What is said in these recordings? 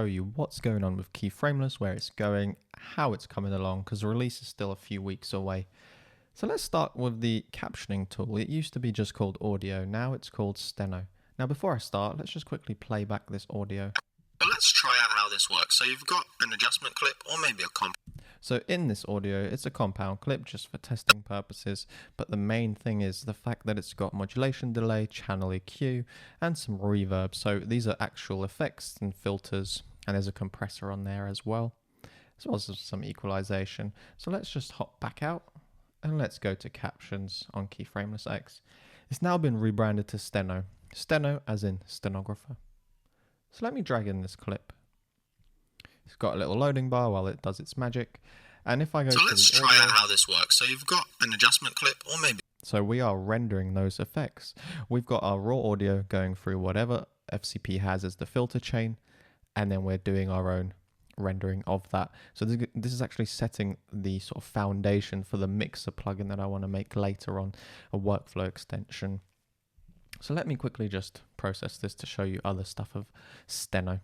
show you what's going on with Keyframeless, where it's going, how it's coming along, because the release is still a few weeks away. So let's start with the captioning tool. It used to be just called audio, now it's called Steno. Now before I start, let's just quickly play back this audio. But let's try out how this works. So you've got an adjustment clip or maybe a comp. So in this audio, it's a compound clip just for testing purposes, but the main thing is the fact that it's got modulation delay, channel EQ, and some reverb. So these are actual effects and filters, and there's a compressor on there as well as some equalization. So let's just hop back out and let's go to captions on Keyframeless X. It's now been rebranded to Steno. Steno as in stenographer. So let me drag in this clip. It's got a little loading bar while it does its magic. And if I go to the audio, let's try out how this works. So you've got an adjustment clip or maybe. So we are rendering those effects. We've got our raw audio going through whatever FCP has as the filter chain, and then we're doing our own rendering of that. So this is actually setting the sort of foundation for the mixer plugin that I want to make later on, a workflow extension. So let me quickly just process this to show you other stuff of Steno.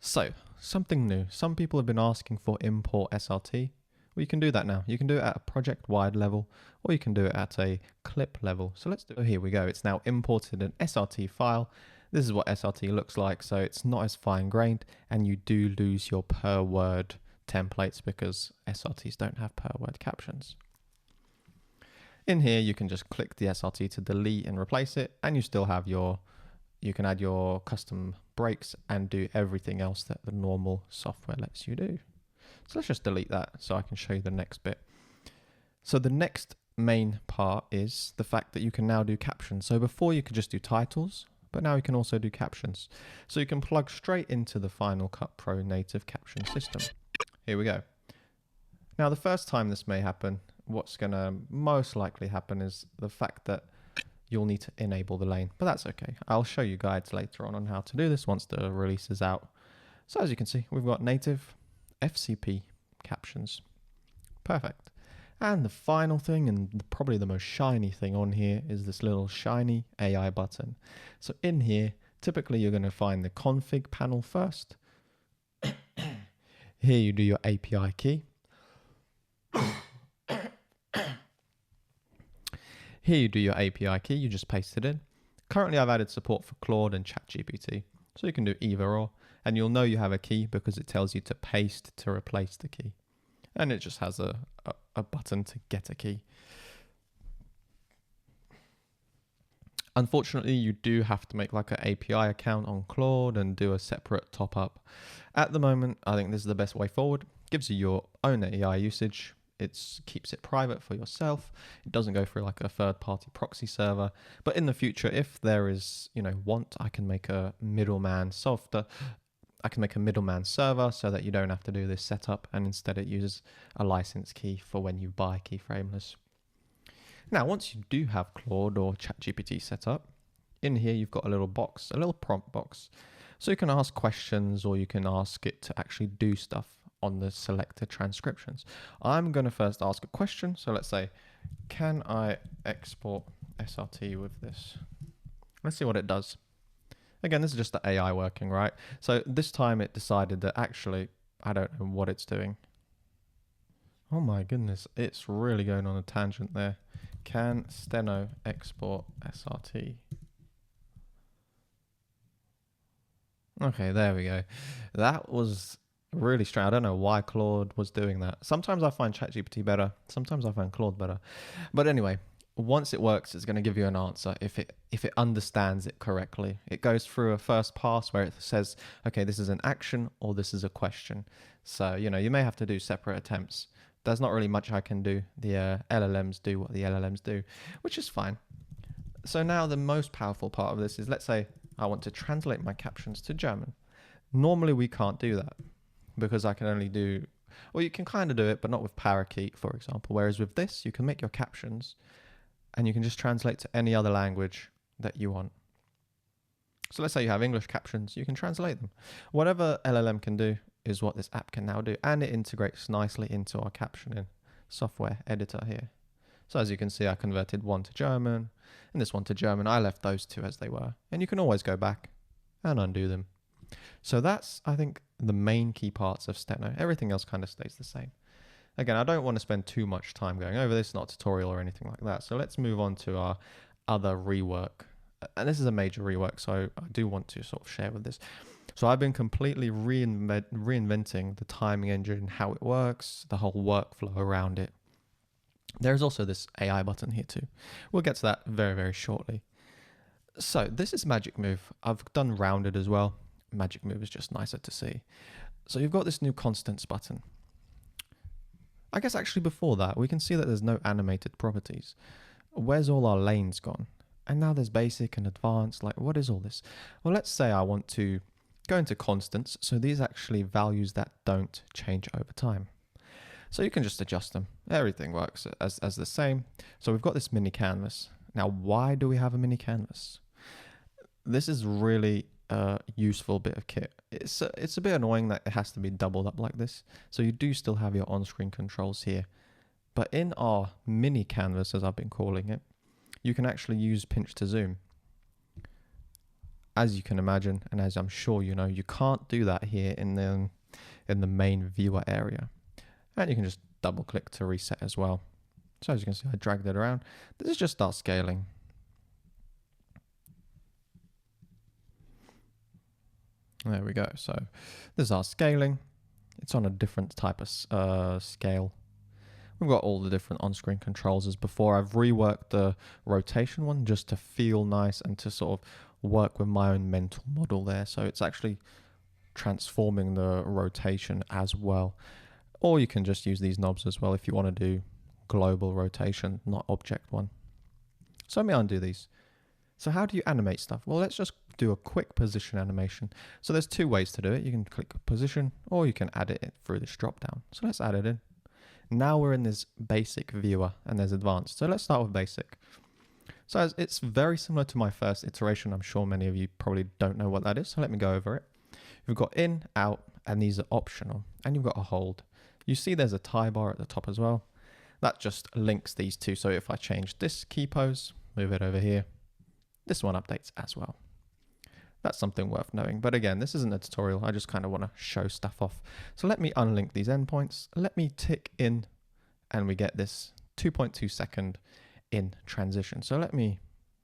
So, something new. Some people have been asking for import SRT. Well, you can do that now. You can do it at a project-wide level, or you can do it at a clip level. So let's do it. Here we go. It's now imported an SRT file. This is what SRT looks like. So it's not as fine-grained, and you do lose your per-word templates because SRTs don't have per-word captions. In here, you can just click the SRT to delete and replace it, and you still have you can add your custom breaks and do everything else that the normal software lets you do. So let's just delete that so I can show you the next bit. So the next main part is the fact that you can now do captions. So before you could just do titles, but now you can also do captions. So you can plug straight into the Final Cut Pro native caption system. Here we go. Now the first time this may happen, what's going to most likely happen is the fact that you'll need to enable the lane, but that's okay. I'll show you guides later on how to do this once the release is out. So as you can see, we've got native FCP captions. Perfect. And the final thing, and probably the most shiny thing on here, is this little shiny AI button. So in here, typically you're going to find the config panel first. Here you do your API key. Here you do your API key, you just paste it in. Currently I've added support for Claude and ChatGPT, so you can do either or, and you'll know you have a key because it tells you to paste to replace the key. And it just has a button to get a key. Unfortunately, you do have to make like an API account on Claude and do a separate top up. At the moment, I think this is the best way forward. Gives you your own AI usage. It keeps it private for yourself. It doesn't go through like a third-party proxy server. But in the future, if there is, I can make a middleman server so that you don't have to do this setup, and instead it uses a license key for when you buy Keyframeless. Now, once you do have Claude or ChatGPT set up, in here you've got a little box, a little prompt box. So you can ask questions, or you can ask it to actually do stuff on the selected transcriptions. I'm going to first ask a question. So let's say, can I export SRT with this? Let's see what it does. Again, this is just the AI working, right? So this time it decided that actually, I don't know what it's doing. Oh my goodness, it's really going on a tangent there. Can Steno export SRT? Okay, there we go. That was really strange. I don't know why Claude was doing that. Sometimes I find ChatGPT better. Sometimes I find Claude better. But anyway, once it works, it's going to give you an answer if it understands it correctly. It goes through a first pass where it says, okay, this is an action or this is a question. So, you may have to do separate attempts. There's not really much I can do. The LLMs do what the LLMs do, which is fine. So now the most powerful part of this is, let's say I want to translate my captions to German. Normally we can't do that, because I can only do, well, you can kind of do it, but not with Parakeet, for example. Whereas with this, you can make your captions and you can just translate to any other language that you want. So let's say you have English captions, you can translate them. Whatever LLM can do is what this app can now do, and it integrates nicely into our captioning software editor here. So as you can see, I converted one to German and this one to German. I left those two as they were, and you can always go back and undo them. So that's, I think, the main key parts of Steno. Everything else kind of stays the same. Again, I don't want to spend too much time going over this, not a tutorial or anything like that. So let's move on to our other rework. And this is a major rework, so I do want to sort of share with this. So I've been completely reinventing the timing engine, how it works, the whole workflow around it. There's also this AI button here too. We'll get to that very, very shortly. So this is Magic Move. I've done rounded as well. Magic Move is just nicer to see. So you've got this new constants button. I guess actually before that, we can see that there's no animated properties. Where's all our lanes gone? And now there's basic and advanced. Like, what is all this? Well, let's say I want to go into constants. So these actually values that don't change over time. So you can just adjust them. Everything works as the same. So we've got this mini canvas. Now, why do we have a mini canvas? This is really a useful bit of kit. It's a bit annoying that it has to be doubled up like this. So you do still have your on-screen controls here. But in our mini canvas, as I've been calling it, you can actually use pinch to zoom. As you can imagine, and as I'm sure you know, you can't do that here in the main viewer area. And you can just double click to reset as well. So as you can see, I dragged it around. This is just our scaling. There we go. So this is our scaling. It's on a different type of scale. We've got all the different on-screen controls as before. I've reworked the rotation one just to feel nice and to sort of work with my own mental model there. So it's actually transforming the rotation as well. Or you can just use these knobs as well if you want to do global rotation, not object one. So let me undo these. So how do you animate stuff? Well, let's just do a quick position animation. So there's two ways to do it. You can click position or you can add it in through this drop down. So let's add it in. Now we're in this basic viewer and there's advanced. So let's start with basic. So it's very similar to my first iteration. I'm sure many of you probably don't know what that is. So let me go over it. You've got in, out, and these are optional. And you've got a hold. You see there's a tie bar at the top as well. That just links these two. So if I change this key pose, move it over here, this one updates as well. That's something worth knowing. But again, this isn't a tutorial. I just kind of want to show stuff off. So let me unlink these endpoints. Let me tick in and we get this 2.2 second in transition. So let me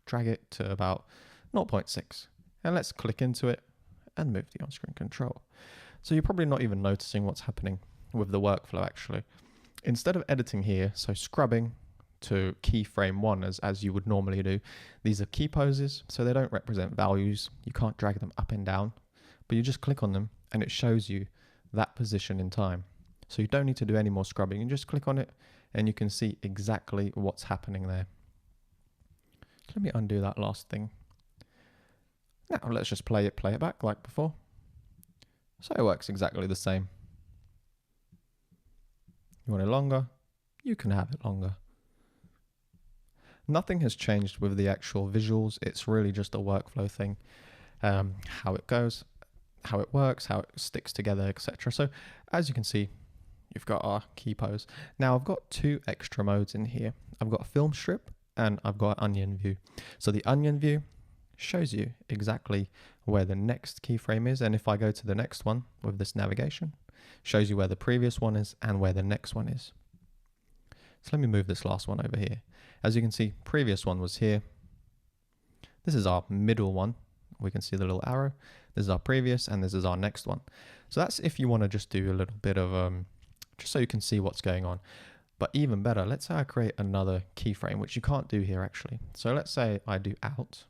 drag it to about 0.6 and let's click into it and move the on-screen control. So you're probably not even noticing what's happening with the workflow actually. Instead of editing here, so scrubbing to keyframe one as you would normally do, these are key poses, so they don't represent values. You can't drag them up and down, but you just click on them and it shows you that position in time. So you don't need to do any more scrubbing. You just click on it and you can see exactly what's happening there. So let me undo that last thing. Now let's just play it back like before. So it works exactly the same. You want it longer? You can have it longer. Nothing has changed with the actual visuals. It's really just a workflow thing. How it goes, how it works, how it sticks together, etc. So as you can see, you've got our key pose. Now I've got two extra modes in here. I've got a film strip and I've got onion view. So the onion view shows you exactly where the next keyframe is. And if I go to the next one with this navigation, shows you where the previous one is and where the next one is. So let me move this last one over here. As you can see, previous one was here. This is our middle one. We can see the little arrow. This is our previous and this is our next one. So that's if you want to just do a little bit of, just so you can see what's going on. But even better, let's say I create another keyframe, which you can't do here actually. So let's say I do out.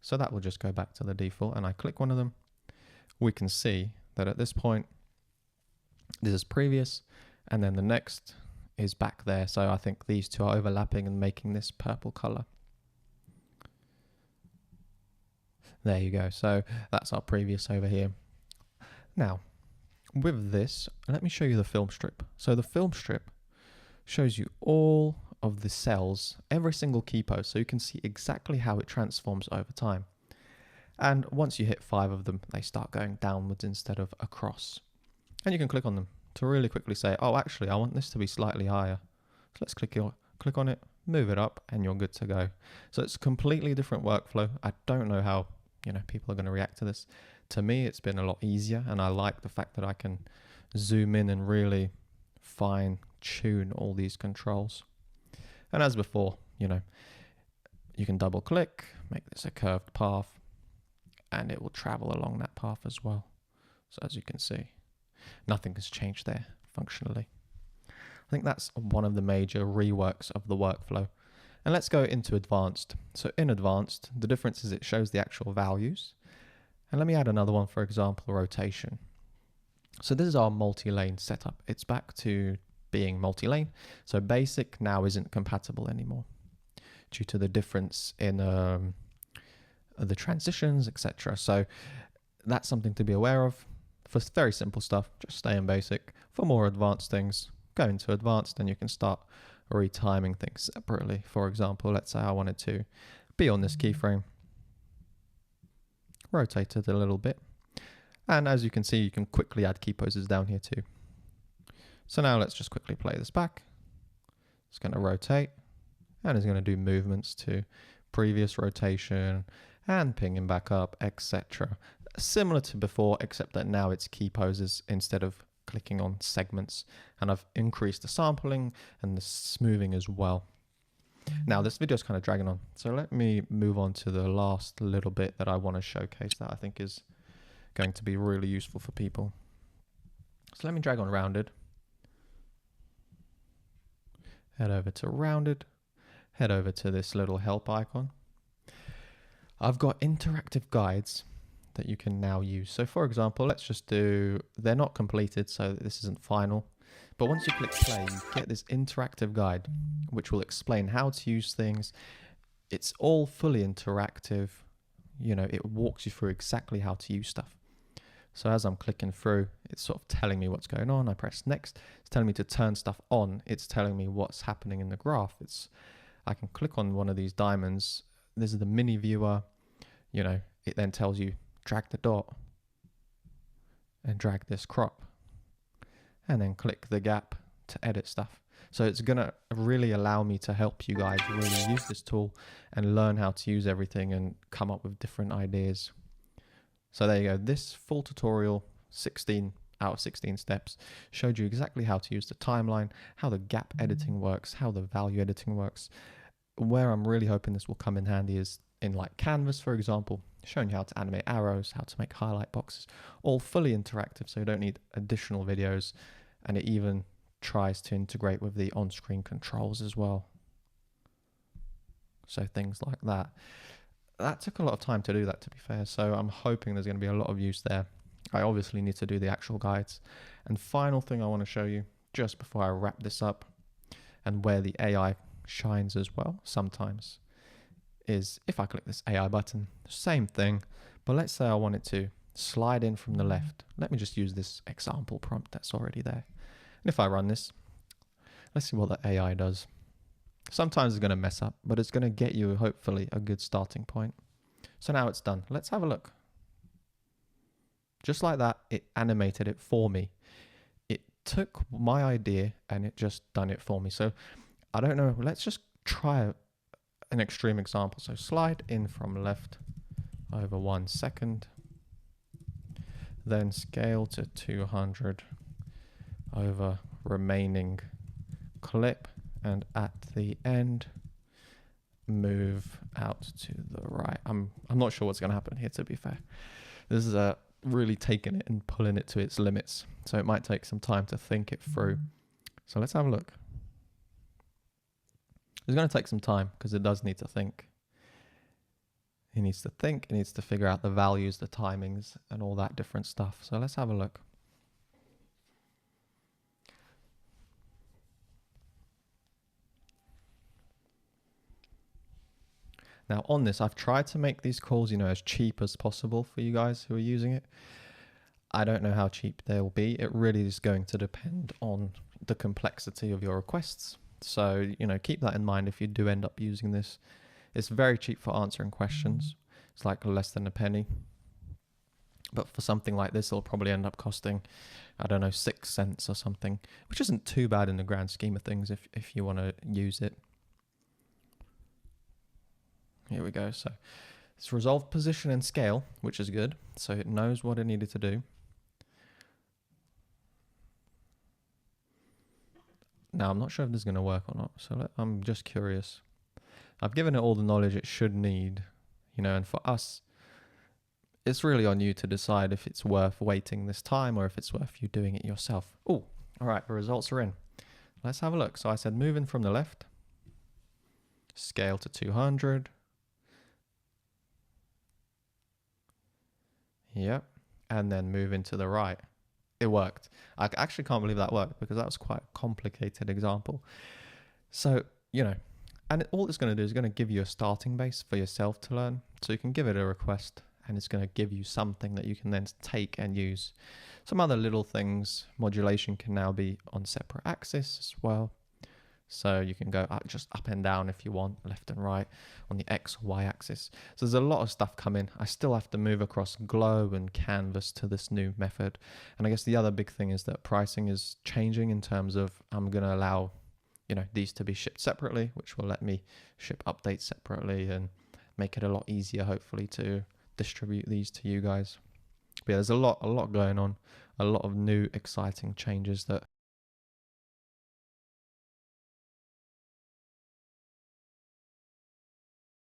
So that will just go back to the default and I click one of them. We can see that at this point, this is previous and then the next is back there. So I think these two are overlapping and making this purple color. There you go. So that's our previous over here. Now with this, let me show you the film strip. So the film strip shows you all of the cells, every single key pose. So you can see exactly how it transforms over time. And once you hit 5 of them, they start going downwards instead of across. And you can click on them to really quickly say, oh, actually, I want this to be slightly higher. So let's click on it, move it up, and you're good to go. So it's a completely different workflow. I don't know how people are going to react to this. To me, it's been a lot easier, and I like the fact that I can zoom in and really fine tune all these controls. And as before, you can double click, make this a curved path, and it will travel along that path as well. So as you can see, nothing has changed there functionally. I think that's one of the major reworks of the workflow. And let's go into advanced. So in advanced, the difference is it shows the actual values. And let me add another one, for example, rotation. So this is our multi-lane setup. It's back to being multi-lane. So basic now isn't compatible anymore due to the difference in the transitions, etc. So that's something to be aware of. For very simple stuff, just stay in basic. For more advanced things, go into advanced, and you can start retiming things separately. For example, let's say I wanted to be on this keyframe, rotate it a little bit, and as you can see, you can quickly add key poses down here too. So now let's just quickly play this back. It's going to rotate, and it's going to do movements to previous rotation and pinging back up, etc. Similar to before, except that now it's key poses instead of clicking on segments, and I've increased the sampling and the smoothing as well. Now this video is kind of dragging on, so let me move on to the last little bit that I want to showcase that I think is going to be really useful for people. So let me drag on rounded, head over to rounded, head over to this little help icon. I've got interactive guides that you can now use. So for example, let's just do, they're not completed, so this isn't final, but once you click play, you get this interactive guide, which will explain how to use things. It's all fully interactive. It walks you through exactly how to use stuff. So as I'm clicking through, it's sort of telling me what's going on. I press next. It's telling me to turn stuff on. It's telling me what's happening in the graph. I can click on one of these diamonds. This is the mini viewer. It then tells you drag the dot and drag this crop, and then click the gap to edit stuff. So it's going to really allow me to help you guys really use this tool and learn how to use everything and come up with different ideas. So there you go. This full tutorial, 16 out of 16 steps, showed you exactly how to use the timeline, how the gap editing works, how the value editing works. Where I'm really hoping this will come in handy is in like Canvas, for example, showing you how to animate arrows, how to make highlight boxes, all fully interactive, so you don't need additional videos, and it even tries to integrate with the on-screen controls as well. So things like that. That took a lot of time to do that, to be fair, so I'm hoping there's going to be a lot of use there. I obviously need to do the actual guides. And final thing I want to show you, just before I wrap this up, and where the AI shines as well sometimes, is if I click this AI button, same thing, but let's say I wanted to slide in from the left. Let me just use this example prompt that's already there. And if I run this, let's see what the AI does. Sometimes it's going to mess up, but it's going to get you hopefully a good starting point. So now it's done. Let's have a look. Just like that, it animated it for me. It took my idea and it just done it for me. So I don't know, let's just try an extreme example. So slide in from left over 1 second, then scale to 200 over remaining clip, and at the end move out to the right. I'm not sure what's going to happen here, to be fair. This is really taking it and pulling it to its limits, so it might take some time to think it through. So let's have a look. It's going to take some time because it does need to think. It needs to think, it needs to figure out the values, the timings, and all that different stuff. So let's have a look. Now on this, I've tried to make these calls, as cheap as possible for you guys who are using it. I don't know how cheap they'll be. It really is going to depend on the complexity of your requests. So, keep that in mind if you do end up using this. It's very cheap for answering questions. It's like less than a penny. But for something like this, it'll probably end up costing, 6 cents or something, which isn't too bad in the grand scheme of things if you want to use it. Here we go. So It's resolved position and scale, which is good. So it knows what it needed to do. Now, I'm not sure if this is going to work or not. So I'm just curious. I've given it all the knowledge it should need, and for us, it's really on you to decide if it's worth waiting this time or if it's worth you doing it yourself. Oh, all right, the results are in. Let's have a look. So I said moving from the left, scale to 200. Yep. And then move into the right. It worked. I actually can't believe that worked because that was quite a complicated example. So, and all it's going to do is going to give you a starting base for yourself to learn. So you can give it a request and it's going to give you something that you can then take and use. Some other little things, modulation can now be on separate axes as well. So you can go just up and down if you want, left and right on the X or Y axis. So there's a lot of stuff coming. I still have to move across glow and canvas to this new method. And I guess the other big thing is that pricing is changing in terms of I'm going to allow, these to be shipped separately, which will let me ship updates separately and make it a lot easier, hopefully, to distribute these to you guys. But yeah, there's a lot going on, a lot of new exciting changes that